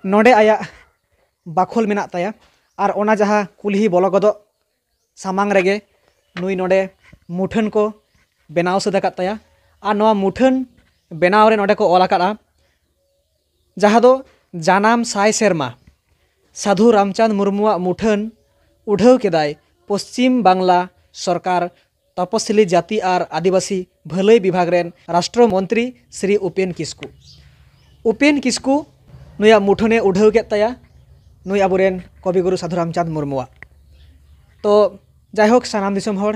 नोडे आया बाखोल मेना ताया और ओना जहाँ कुल्ही बोलो गदो सामांग रेगे नुई नोडे मुठन को बेनाव सद ताया और नोआ मुठन बेनाव रे नोडे को ऑल आकाड़ा जहाँ दो जानाम साय सेरमा साधु रामचंद मुर्मुआ मुठन उठाव केदाय पश्चिम बांगला सरकार तपसिली जाति और आदिवासी भलाई विभाग रेन राष्ट्र मंत्री श्री उपेन किस्कू नुया मुठने उठाव के ताया नुई आबुरेन कविगुरु साधु रामचंद मुर्मुआ। तो जायहोक सानाम दिसम होड़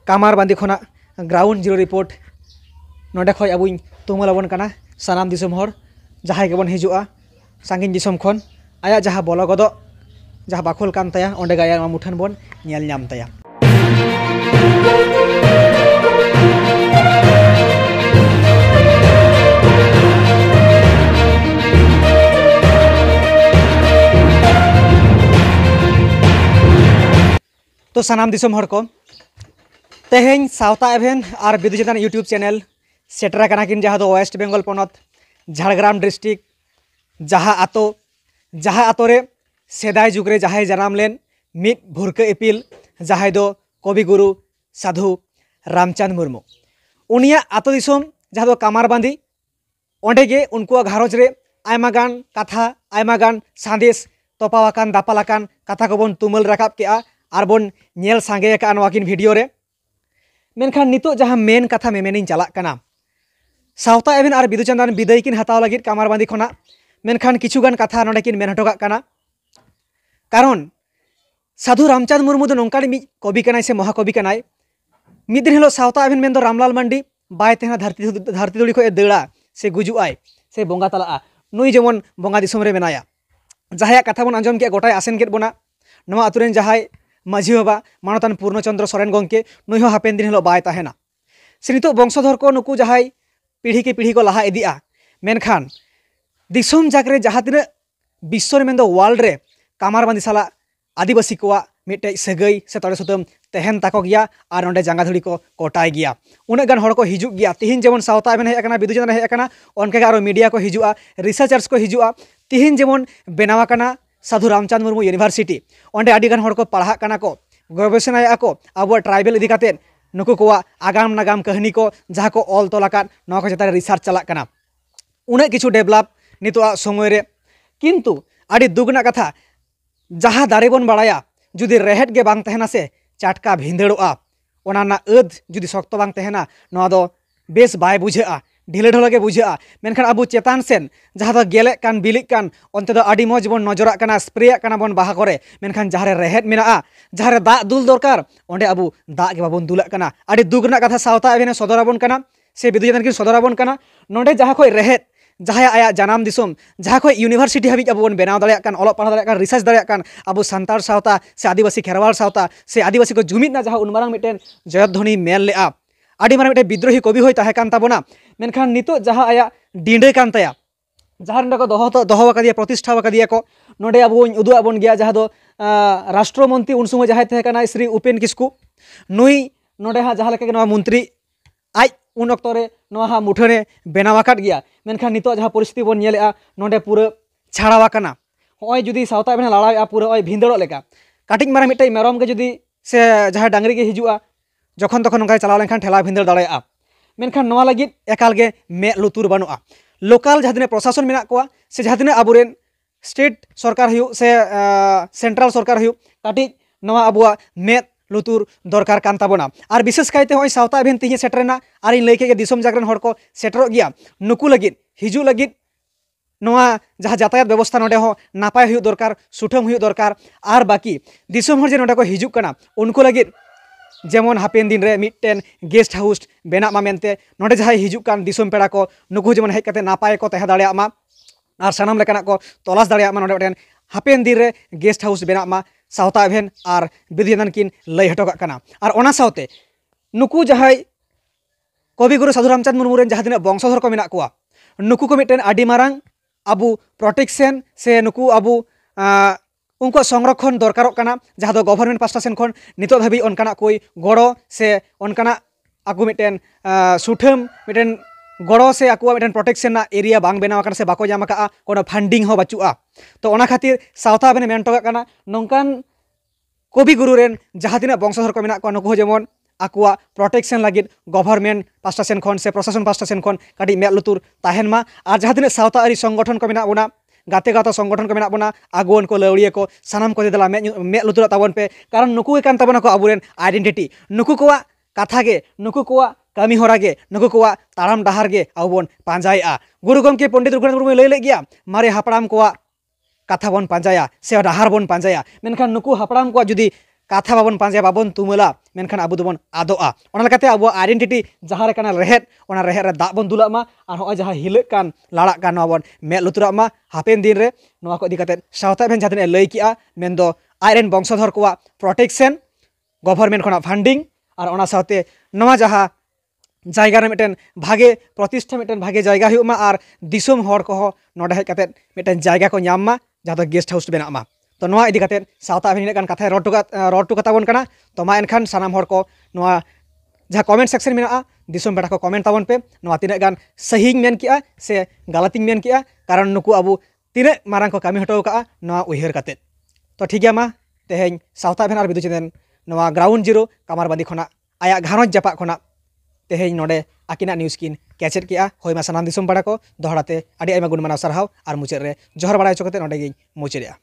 कामार बांदी खोना ग्राउंड जीरो रिपोर्ट नोडे खय आबुኝ तुमलाबन काना सानाम दिसम होड़ जहां गेबन हिजुआ सांगिन दिसम खन आया जहां बोलो गदो जहां बाखोल कान ताया ओंडे गाया मुठन बन नेल नाम ताया। तो सानाम दिसम हर को तेहें सावता एभेन और बिदु चेतन यूट्यूब चैनल सेटरा काना किन जहाँ दो वेस्ट बेंगल पनत झाड़ग्राम डिस्ट्रिक्ट जहाँ आतो रे सेदाय जुगरे जहाँ जनाम लेन मिट भुरका इपिल जहाँ दो कविगुरु साधु रामचंद मुर्मू उनिया आतो दिसम जहाँ दो कामारबांदी ओंडे गे उनको घारोज रे आयमा गान कथा आयमा गान सादेश तोपावाकान दापालाकान कथा को बन तुमल राकाब के और बन नेल सांगे का नवाकिन वीडियो रे मेनखान नितो जहाँ मेन कथा मेमेनिन चला कना सावता एभेन और बिदु चंदन बिदाय किन हताव लगित कामारबांदी खोना मेनखान किछुगान कथा नोडे किन मेन हटोकाग काना कारण साधु रामचंद मुर्मू दो नोंकान मि कवि कनाय से महाकवि कनाय मिद दिन हिलो सावता एभेन मेन दो रामलाल मांडी बाय तेना धरती धुड़ी खय देड़ा से गुजुआय से बोंगा तलाआ नुई जेमन बोंगा दिसम रे मेनाया जहाया कथा बन आंजम के गोटाय आसेन केद बोना नवा आतुरेन जहाय माझी बाबा मानतान पूर्णचंद्र सोरेन गंके नुई हो हापेन दिन हिलो बाय ताहेना से नितो वंशधर को नुकु जहाय पीढ़ी के पीढ़ी को लहा इदिया मेनखान दिसम जागरे जहाँ तीन विश्व रे मेन दो वर्ल्ड रे कामारबांदी साला आदिवासी को मिट्टे सगई से तड़े सुतम तेहन ताको गया और नोडे जांगा धुड़ी को कोटाय गया उन्हें गान हड़ को हिजुग गया तिहिन जेमन सावता एभेन हेकना बिदु चंदन हेकना ओनके आरो मीडिया को हिजुआ रिसर्चार्स को हिजुआ तिहिन जेमन बेनावा कना साधु रामचंद मुर्मू यूनिवर्सिटी ओंडे आदि गान हड़ को पढ़ा कना को गवेषणा को अब ट्राइबल इदी काते नुकु को आगाम नागाम कहानी को जहाँ को ऑल तोलाकान नवा को चेतान रिसार्च चला कना उन्हें किछु डेवलप नितो समय रे किंतु आदि दुगना कथा जहाँ दारे बन बाड़ाया जुदी रेहेट गे बांग तहेना से चाटका भिंदड़ोआ ओना अद जुदी शक्त बांग तहेना नवा दो बेस बाय बुझा ढिले ढोला के बुझा मेनखान अब चेतान सेन जहाँ दो गेले कान बिलिक कान ओंते दो आदि मौज बन नजरा काना स्प्रे काना बन बाहा करे मेनखान जहाँ रे रेहेट मेना जहाँ रे दा दुल दरकार ओंडे अब दा के बाबन दुला काना आदि दुगना कथा सावता एभेन सदराबन काना से बिदु चेतन किन सदराबन काना नोडे जहाँ खय रेहेट जहाँ आया जनाम दिसम जहाँ खय यूनिवर्सिटी हाबी अब बन बेनाव दाड़े कान ऑल पढ़ा दाड़े कान रिसार्च दाड़े कान अब सान्ताड़ सावता से आदिवासी खेरवाल सावता से आदिवासी को जुमिद ना जहाँ उनमारांग मिटेन जयध्वनि मेल लेआ आदि मारांग मिटे विद्रोही कवि होय ताहे कान ताबोना मेनखान नितो जहाँ आया डिंडे कान ताया जहाँ नोडे को दोहो वकादिया प्रतिष्ठा वकादिया को नोडे अब उदुआ बन गया जहाँ दो राष्ट्र मंत्री उन समय जहाँ ताहे काना श्री उपेन किस्कू नुई नोडे हाँ जहाँ लेके नवा मंत्री आज उन अक्तो रे नवा हाँ मुठने बेनावाकाट गया मेनखान नितो जहाँ परिस्थिति बन नेलेआ नोडे पूरा छाड़ावा काना होय जुदी सावता एभेन लड़ाया पूरा ओय भिंदड़ो लेका काटिक मारा मिटे मेरम के जुदी से जहाँ डांगरी के हिजुआ जखन तखन नोंका चलाव लेनखान ठेला भिंदड़ दाड़ाया मेनखान नवा लगिद एकाल गे मे लुतुर बानुआ लोकल जहाँ तिना प्रशासन मेना कोआ से जहाँ तिना आबुरेन स्टेट सरकार हुयु से सेंट्रल सरकार हुयु काटिक नवा अबुआ मे लुतुर दरकार कान ताबोना और विशेष कायते होय सावता एभेन तिहि सेटरेना और इन लैके दिसम जागरन हड़ को सेटरो गया नुकु लगिद हिजु लगिद नवा जहाँ यातायात व्यवस्था नोडे हो नापाय हुयु दरकार सुठम हुयु दरकार और बाकी दिसम हड़ जे नोडे को हिजुग कना उनको लगिद जेमन हापेन दिन रे मिटेन गेस्ट हाउस बेना मा मेनते नोडे जहाँ हिजुग कान दिसम पेड़ा को नुकु जेमन हेज कते नापाय को तहे दाड़ेया मा और सानाम लेकाना को तलाश दाड़ेया मा नोडे मिटेन हापेन दिन रे गेस्ट हाउस बेना मा सावता एभेन और बिदु चेतन किन लय हटोकाग कना और ओना सावते नुकु जहाँ कविगुरु साधु रामचंद मुर्मू रेन जहाँ तिना वंशधर को मेना कोआ नुकु को मिटेन आदि मारांग अबु प्रोटेक्शन से नुकु अबु उनको संरक्षण दरकार जहाँ दो गवर्नमेंट पास्टा सेन खन नितो धाबी उनकाना कोई गड़ो से उनकाना आकु मिटेन सुठम मिटेन गड़ो से आकुआ मिटन प्रोटेक्शन एरिया बांग बनाव आकाना से बाको जाम आका कोनो फंडिंग हो बचुआ तो ओना खातिर सावता बेन मेन टोका काना नोंकान कवि गुरु रेन जहाँ तिना वंशधर को मेना को नुकु जेमन आकुआ प्रोटेक्शन लगित गवर्नमेंट पास्टा सेन खन से प्रशासन पास्टा सेन खन काटी मेद लुतुर ताहेन मा और जहाँ तिना सावता आरी संगठन को मेना बोना गाते गाता संगठन को मेना बोना आगुवन को लौड़िया को सानाम को देला मेद लुतुर ताबन पे कारण नुकु कान ताबना को आबुरेन आइडेंटिटी नुकु कोआ कथा गे नुकु कोआ कमी होरा गे नुकु कोआ ताराम डहार गे आबोन पांजाया गुरु गमके पंडित रघुनाथ मुर्मू लई ले गया मारे हापड़ाम कोआ कथा बन पांजाया से डहार बन पांजाया मेनखान नुकु हापड़ाम को जुदी कथा बाबन पांजाया बाबन तुमला मेनखान आबो दोबन आदोआ ओना लेकाते आबो आइडेंटिटी जहाँ रे काना रेहेद ओना रेहेद रे दाग बन दुलाग मा आर होय जहाँ हिलक कान लाड़ाग कान नवा बन मेद लुतुराग मा हापेन दिन रे नवा को इदी काते सावता बेन जहाँ लई किया मेन दो आयरेन वंशधर कोआ प्रोटेक्शन गवर्नमेंट खना फंडिंग और ओना सावते नवा जहाँ जायगा रे मिटन भागे प्रतिष्ठा मिटन भागे जायगा हुमा और दिसोम हर को नोडे हेज काते मिटन जायगा को नाम मा जहाँ दो गेस्ट हाउस बेना मा तो नवा इदी काते सावता बेन इनकान कथा रड टुका ताबन काना तो मा एनखान सानाम हर को नवा जहाँ कमेंट सेक्शन में दिसोम बेटा को कमेंट ताबन पे नवा तिना गान सही मेन किया से गलतिंग मेन किया कारण नुकु अबु तिना मारांग को कमी हटो का नवा उहिर काते तो ठीक है मा तेहेन सावता बेन और बिदु चेतन नवा ग्राउंड जीरो कामारबादी खना आया घारज जापा खना तेहेन नोडे आकिना न्यूज़ किन कैचेट किया होय मा सानाम दिसोम बड़ा को दोहराते आडी आयमा गुण मानाव सारहाव और मुचाद रे जोहर बड़ा चोकते नोडे गिन मुचादेआ।